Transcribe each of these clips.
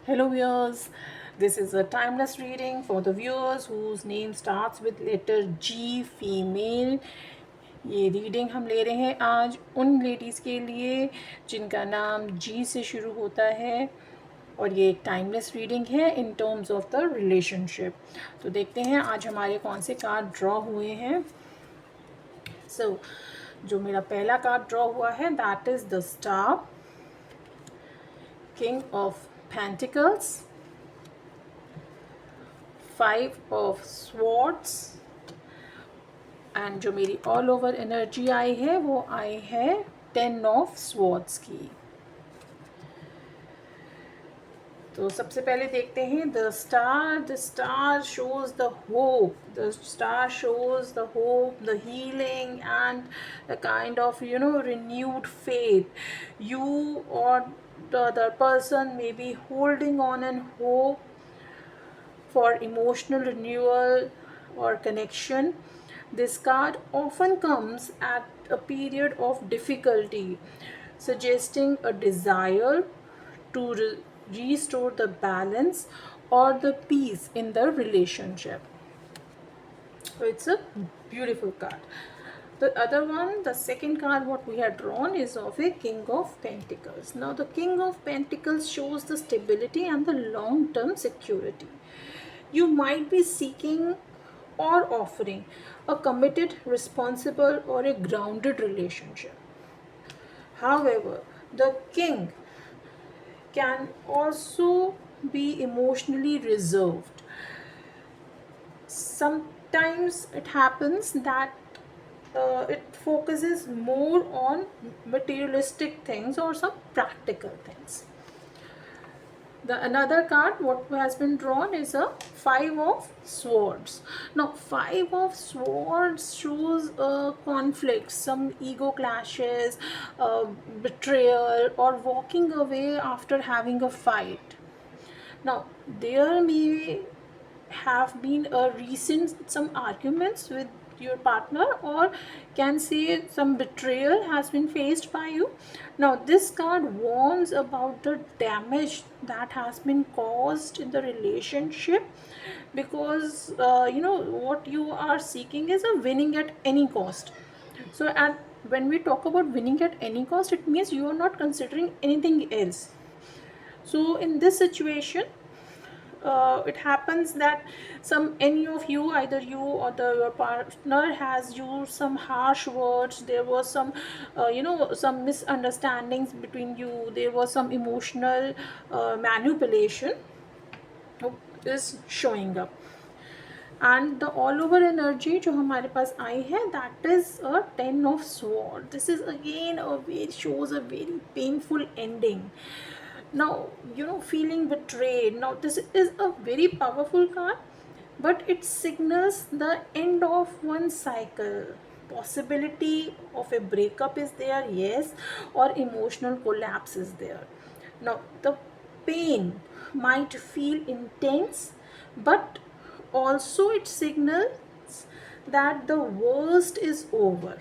Hello viewers, this is a timeless reading for the viewers whose name starts with letter G, female. ये reading हम ले रहे हैं आज उन लेडीज़ के लिए जिनका नाम जी से शुरू होता है और ये एक टाइमलेस रीडिंग है in terms of the relationship. तो देखते हैं आज हमारे कौन से कार्ड ड्रॉ हुए हैं। जो मेरा पहला कार्ड ड्रॉ हुआ है that is the star, king of pentacles, 5 of swords and जो मेरी ऑल ओवर एनर्जी आई है वो आई है 10 of swords की। तो सबसे पहले देखते हैं the star shows the hope, the star shows the hope, the healing and the kind of renewed faith. You or the other person may be holding on and hope for emotional renewal or connection. This card often comes at a period of difficulty, suggesting a desire to restore the balance or the peace in the relationship. So it's a beautiful card. The other one, the second card what we had drawn is of a King of Pentacles. Now the King of Pentacles shows the stability and the long-term security. You might be seeking or offering a committed, responsible or a grounded relationship. However, the King can also be emotionally reserved. Sometimes it happens that it focuses more on materialistic things or some practical things. The another card what has been drawn is a 5 of swords. Now 5 of swords shows conflict, some ego clashes, betrayal or walking away after having a fight. Now there may have been a recent some arguments with your partner, or can say some betrayal has been faced by you. Now this card warns about the damage that has been caused in the relationship, because what you are seeking is a winning at any cost. So and when we talk about winning at any cost, it means you are not considering anything else. So in this situation, it happens that any of you, either you or your partner, has used some harsh words. There was some some misunderstandings between you. There was some emotional manipulation is showing up. And the all over energy जो हमारे पास आई है that is a 10 of swords. This is again shows a very painful ending. Now feeling betrayed. Now this is a very powerful card, but it signals the end of one cycle. Possibility of a breakup is there, yes, or emotional collapse is there. Now the pain might feel intense, but also it signals that the worst is over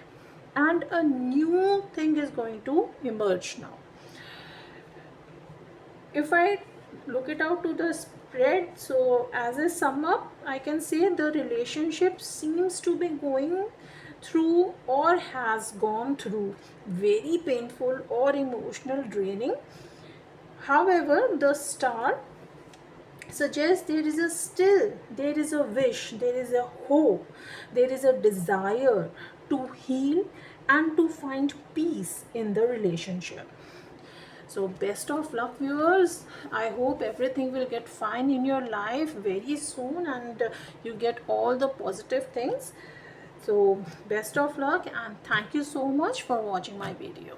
and a new thing is going to emerge now. If I look it out to the spread, so as a sum up, I can say the relationship seems to be going through or has gone through very painful or emotional draining. However, the star suggests there is a wish, there is a hope, there is a desire to heal and to find peace in the relationship. So best of luck viewers. I hope everything will get fine in your life very soon, and you get all the positive things. So best of luck and thank you so much for watching my video.